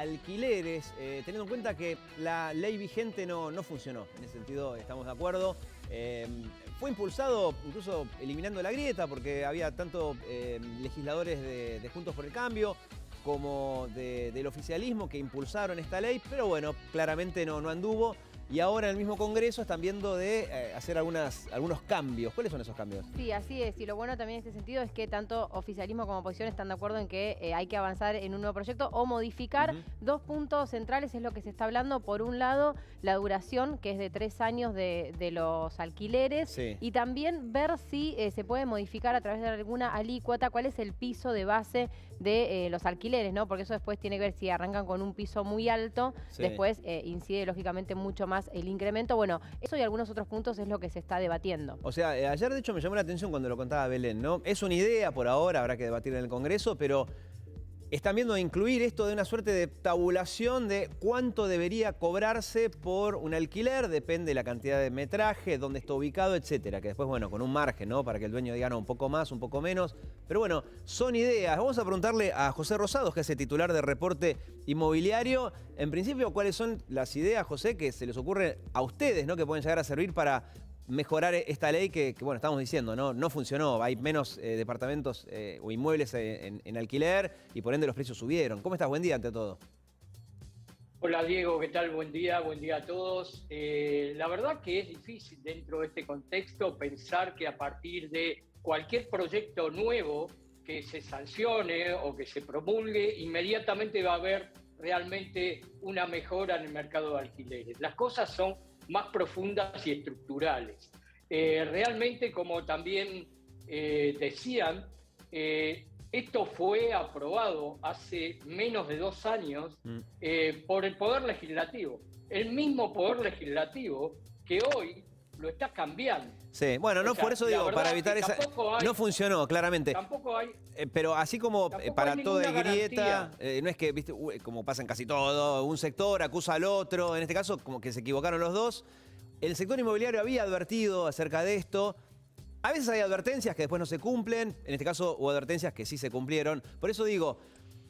alquileres, teniendo en cuenta que la ley vigente no funcionó. En ese sentido estamos de acuerdo. Fue impulsado incluso eliminando la grieta porque había tanto legisladores de Juntos por el Cambio como del oficialismo que impulsaron esta ley, pero bueno, claramente no anduvo. Y ahora en el mismo Congreso están viendo de hacer algunos cambios. ¿Cuáles son esos cambios? Sí, así es. Y lo bueno también en este sentido es que tanto oficialismo como oposición están de acuerdo en que hay que avanzar en un nuevo proyecto o modificar. Dos puntos centrales es lo que se está hablando. Por un lado, la duración, que es de 3 años de los alquileres. Sí. Y también ver si se puede modificar a través de alguna alícuota cuál es el piso de base de los alquileres, ¿no? Porque eso después tiene que ver si arrancan con un piso muy alto, Sí. después incide lógicamente mucho más el incremento. Bueno, eso y algunos otros puntos es lo que se está debatiendo. O sea, ayer de hecho me llamó la atención cuando lo contaba Belén, ¿no? Es una idea por ahora, habrá que debatir en el Congreso, pero están viendo de incluir esto de una suerte de tabulación de cuánto debería cobrarse por un alquiler, depende de la cantidad de metraje, dónde está ubicado, etcétera. Que después, bueno, con un margen, ¿no? Para que el dueño diga, no, un poco más, un poco menos. Pero bueno, son ideas. Vamos a preguntarle a José Rosados, que es el titular de Reporte Inmobiliario. En principio, ¿cuáles son las ideas, José, que se les ocurre a ustedes, ¿no? Que pueden llegar a servir para mejorar esta ley que, bueno, estamos diciendo, no funcionó. Hay menos departamentos o inmuebles en alquiler y por ende los precios subieron. ¿Cómo estás? Buen día ante todo. Hola Diego, ¿qué tal? Buen día a todos. La verdad que es difícil dentro de este contexto pensar que a partir de cualquier proyecto nuevo que se sancione o que se promulgue, inmediatamente va a haber realmente una mejora en el mercado de alquileres. Las cosas son más profundas y estructurales. Realmente, como también decían, esto fue aprobado hace menos de 2 años por el Poder Legislativo. El mismo Poder Legislativo que hoy lo está cambiando. Sí, bueno, no, por eso digo, para evitar esa... No funcionó, claramente. Tampoco hay... Pero así como para todo hay grieta, garantía. no es que, viste, como pasa en casi todo, un sector acusa al otro, en este caso como que se equivocaron los dos. El sector inmobiliario había advertido acerca de esto. A veces hay advertencias que después no se cumplen, en este caso hubo advertencias que sí se cumplieron. Por eso digo,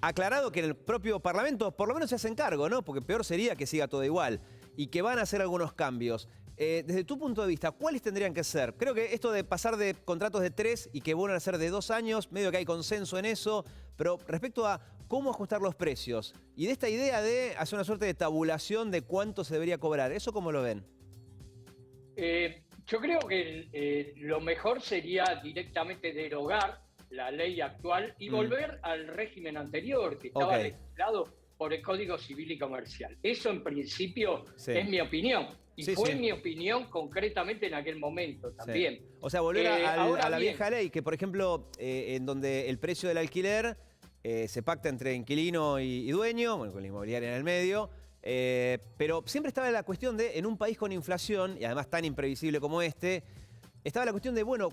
aclarado que en el propio Parlamento por lo menos se hacen cargo, ¿no? Porque peor sería que siga todo igual y que van a hacer algunos cambios. Desde tu punto de vista, ¿cuáles tendrían que ser? Creo que esto de pasar de contratos de 3 y que vuelvan a ser de 2 años, medio que hay consenso en eso, pero respecto a cómo ajustar los precios y de esta idea de hacer una suerte de tabulación de cuánto se debería cobrar, ¿eso cómo lo ven? Yo creo que lo mejor sería directamente derogar la ley actual y volver al régimen anterior que estaba legislado por el Código Civil y Comercial. Eso en principio es mi opinión. Y fue mi opinión concretamente en aquel momento también. Sí. O sea, volver a la vieja ley, que por ejemplo, en donde el precio del alquiler se pacta entre inquilino y dueño, bueno, con la inmobiliaria en el medio, pero siempre estaba la cuestión de, en un país con inflación, y además tan imprevisible como este, estaba la cuestión de, bueno,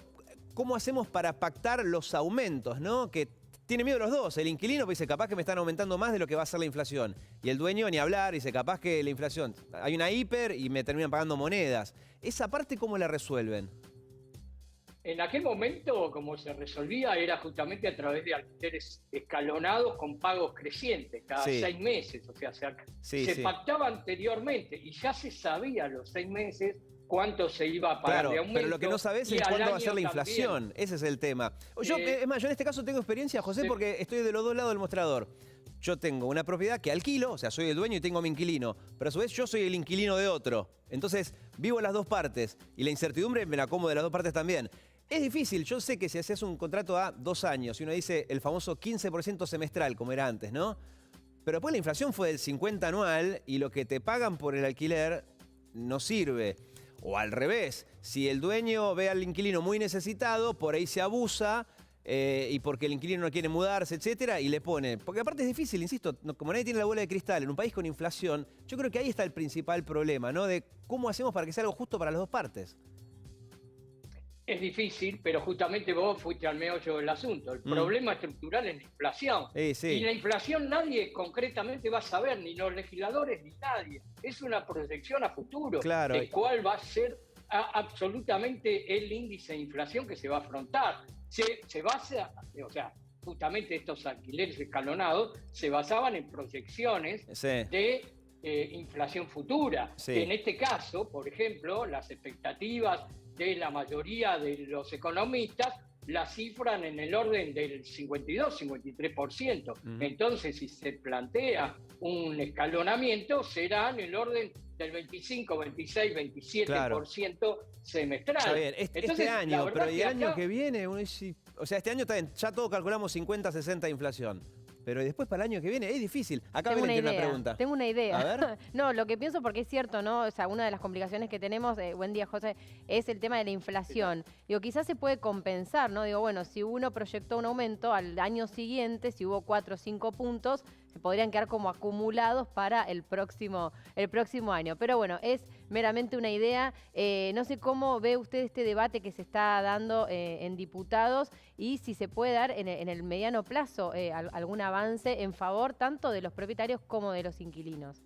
¿cómo hacemos para pactar los aumentos, no? Que tiene miedo los dos. El inquilino dice, capaz que me están aumentando más de lo que va a ser la inflación. Y el dueño ni hablar, dice, capaz que la inflación, hay una hiper y me terminan pagando monedas. ¿Esa parte cómo la resuelven? En aquel momento, como se resolvía, era justamente a través de alquileres escalonados con pagos crecientes, cada 6 meses. O sea, se pactaba anteriormente y ya se sabía a los 6 meses cuánto se iba a pagar de aumento. Pero lo que no sabés es cuándo va a ser la inflación. También. Ese es el tema. Yo, es más, yo en este caso tengo experiencia, José, porque estoy de los dos lados del mostrador. Yo tengo una propiedad que alquilo, o sea, soy el dueño y tengo a mi inquilino, pero a su vez yo soy el inquilino de otro. Entonces, vivo las dos partes y la incertidumbre me la como de las dos partes también. Es difícil, yo sé que si haces un contrato a 2 años y uno dice el famoso 15% semestral, como era antes, ¿no? Pero después la inflación fue del 50 anual y lo que te pagan por el alquiler no sirve. O al revés, si el dueño ve al inquilino muy necesitado, por ahí se abusa y porque el inquilino no quiere mudarse, etcétera, y le pone... Porque aparte es difícil, insisto, como nadie tiene la bola de cristal, en un país con inflación, yo creo que ahí está el principal problema, ¿no? De cómo hacemos para que sea algo justo para las dos partes. Es difícil, pero justamente vos fuiste al meollo del asunto. El problema estructural es la inflación. Y la inflación nadie concretamente va a saber, ni los legisladores ni nadie. Es una proyección a futuro de cuál va a ser absolutamente el índice de inflación que se va a afrontar. Se basa, o sea, justamente estos alquileres escalonados se basaban en proyecciones de inflación futura. Que en este caso, por ejemplo, las expectativas de la mayoría de los economistas la cifran en el orden del 52-53%. Entonces, si se plantea un escalonamiento, será en el orden del 25, 26, 27% semestral. Está bien, este año, pero el año que viene, o sea, este año está bien, ya todos calculamos 50, 60 de inflación. Pero después para el año que viene es difícil. Acá Belén tiene una pregunta. Tengo una idea. A ver. No, lo que pienso, porque es cierto, ¿no? O sea, una de las complicaciones que tenemos, buen día, José, es el tema de la inflación. Digo, quizás se puede compensar, ¿no? Digo, bueno, si uno proyectó un aumento al año siguiente, si hubo 4 o 5 puntos, se podrían quedar como acumulados para el próximo año. Pero bueno, es meramente una idea. No sé cómo ve usted este debate que se está dando en diputados y si se puede dar en el mediano plazo algún avance en favor tanto de los propietarios como de los inquilinos.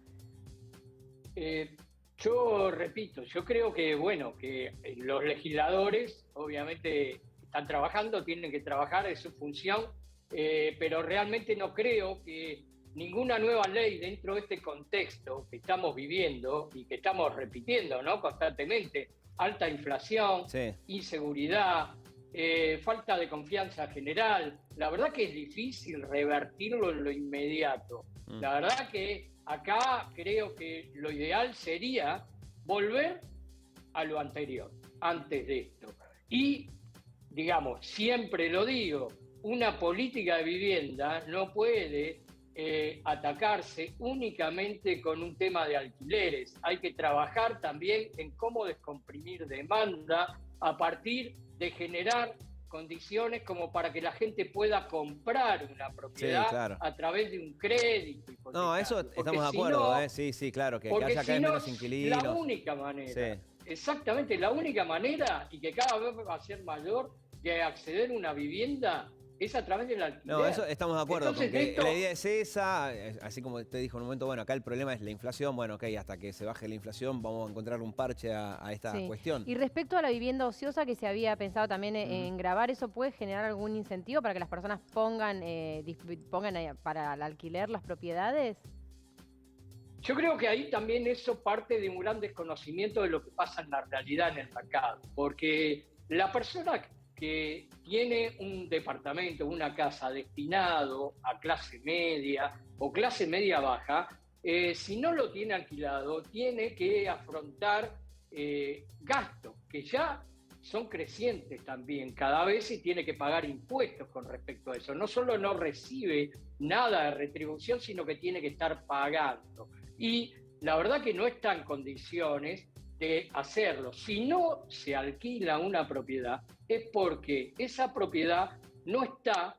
Yo repito, yo creo que, bueno, que los legisladores obviamente están trabajando, tienen que trabajar, es su función, pero realmente no creo que ninguna nueva ley dentro de este contexto que estamos viviendo y que estamos repitiendo, ¿no?, constantemente, alta inflación, inseguridad, falta de confianza general. La verdad que es difícil revertirlo en lo inmediato. La verdad que acá creo que lo ideal sería volver a lo anterior, antes de esto. Y, digamos, siempre lo digo, una política de vivienda no puede atacarse únicamente con un tema de alquileres. Hay que trabajar también en cómo descomprimir demanda a partir de generar condiciones como para que la gente pueda comprar una propiedad a través de un crédito hipotecario. No, eso estamos de acuerdo, sí, claro, que haya cada vez menos inquilinos. La única manera, exactamente, la única manera, y que cada vez va a ser mayor, de acceder a una vivienda es a través del alquiler. No, eso estamos de acuerdo. Entonces, con que la idea es esa, así como te dijo en un momento, bueno, acá el problema es la inflación, bueno, ok, hasta que se baje la inflación vamos a encontrar un parche a esta cuestión. Y respecto a la vivienda ociosa que se había pensado también en grabar, ¿eso puede generar algún incentivo para que las personas pongan para el alquiler las propiedades? Yo creo que ahí también eso parte de un gran desconocimiento de lo que pasa en la realidad en el mercado, porque la persona que tiene un departamento, una casa destinado a clase media o clase media baja, si no lo tiene alquilado, tiene que afrontar gastos que ya son crecientes también cada vez y tiene que pagar impuestos con respecto a eso. No solo no recibe nada de retribución, sino que tiene que estar pagando. Y la verdad que no está en condiciones de hacerlo. Si no se alquila una propiedad, es porque esa propiedad no está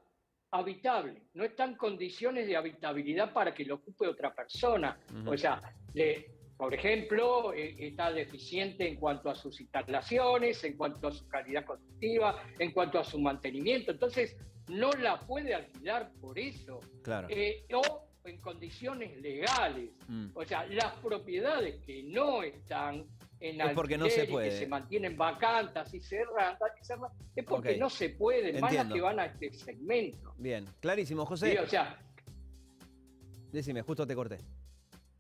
habitable, no está en condiciones de habitabilidad para que lo ocupe otra persona. O sea, por ejemplo, está deficiente en cuanto a sus instalaciones, en cuanto a su calidad constructiva, en cuanto a su mantenimiento. Entonces, no la puede alquilar por eso. Claro. O en condiciones legales. O sea, las propiedades que no están en alquiler porque no se puede. Y que se mantienen vacantes y cerradas, es porque no se pueden, más las que van a este segmento. Bien, clarísimo, José. Sí, o sea, decime, justo te corté.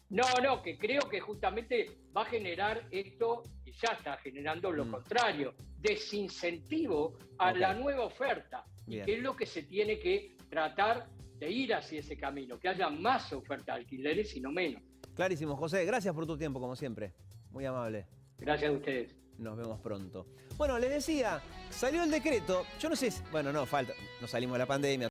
No, que creo que justamente va a generar esto, y ya está generando lo contrario, desincentivo a la nueva oferta. Y que es lo que se tiene que tratar de ir hacia ese camino, que haya más oferta de alquileres y no menos. Clarísimo, José. Gracias por tu tiempo, como siempre. Muy amable. Gracias a ustedes. Nos vemos pronto. Bueno, les decía, salió el decreto. Yo no sé, bueno, no, falta, no salimos de la pandemia.